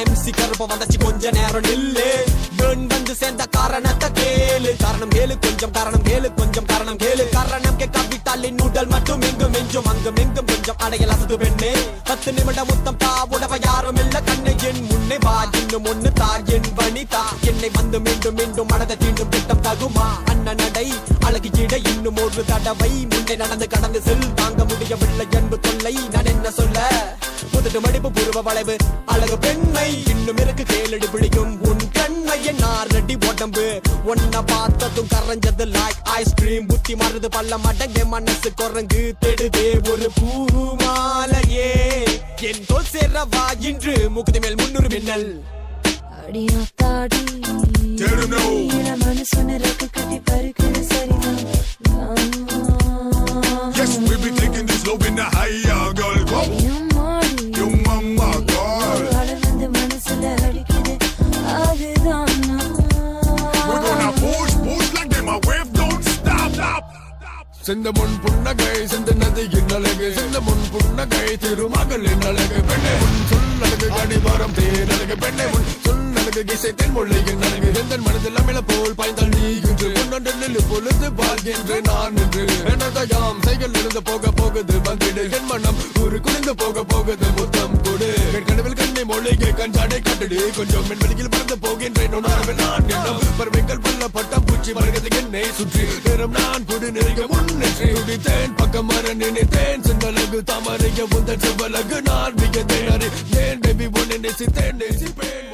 MC கருப்ப வந்தாச்சு கொஞ்ச நேரம் நில்லு வந்து சேர்ந்த காரணத்தை கேளு காரணம் கேளு கொஞ்சம் காரணம் கேளு கொஞ்சம் காரணம் கேளு காரணம் கேட்காவிட்டாலே நூடல் மட்டும் எங்கும் எஞ்சும் அங்கும் எங்கும் கொஞ்சம் அடையல் அசது பெண்ணே 10 நிமிடம் முத்தம் தா உடவ யாரும் இல்ல கண்ணை என் முன்னே வா இன்னும் ஒண்ணு தா என் வனிதா என்னை வந்து மீண்டும் மீண்டும் மனதை தீண்டும் திட்டம் தகுமா அண்ணன் நடை அழகு இட இன்னும் ஒரு தடவை முன்னே நடந்து கடந்து செல் தாங்க முடியவில்லை என்பு தொல்லை நான் என்ன சொல்ல முதட்டு மடிப்பு பூர்வ வளைவு அழகு பெண்மை இன்னும் இருக்கு கேளடி பிடிக்கும் உன் கண்மை என் ஆறடி உடம்பு ஒன்ன பார்த்ததும் கரைஞ்சது லைக் ஐஸ்கிரீம் புத்தி மாறுது பல்ல மடங்க மனசு குரங்கு தெடுதே ஒரு பூமாலையே என் தோல் சேரவா இன்று முகத்து மேல் 300 மின்னல் அடியாத்தாடி மனசு நிறக்கு கட்டி பருக்குது சரிதான் Yes, we be taking this love in the higher, girl. Go. Your mama, girl. We're gonna push, push like them. Our wave don't stop, stop. செந்தமுன் புன்னகை செந்த நதியின் அழகு செந்தமுன் புன்னகை திருமகளின் அழகு பெண்ணே உன் சொல் அழகு கடிவாரம் தேன் அழகு பெண்ணே உன் சொல் அழகு கிசை தென் மொழியின் அழகு எந்தன் மனதில் அமிழ போல் பாய்ந்தால் நீ என்று உன்னொன்றில் பொழுது வாழ்கின்ற நான் என்று என்னதாயாம் சைகள் இருந்து போக போகுது வந்திடு என் மனம் ஒரு குளிர்ந்து போக போகுது முத்தம் கொடு என் கனவில் கண்ணை மொழிகை கஞ்சாடை கட்டுடு கொஞ்சம் என் வெளியில் பறந்து போகின்றேன் உணர்வில் நான் எண்ணம் பறவைகள் பல்ல பட்டம் பூச்சி வருகிறது என்னை சுற்றி நேரம் நான் கொடு நெருங்க முன்னேற்றி உடித்தேன் பக்கம் வர நினைத்தேன் செந்தலகு தாமரைய உந்தன் செவ்வலகு நான் மிக தேனறி ஏன் பேபி ஒன்னு நேசித்தேன் நேசிப்பேன்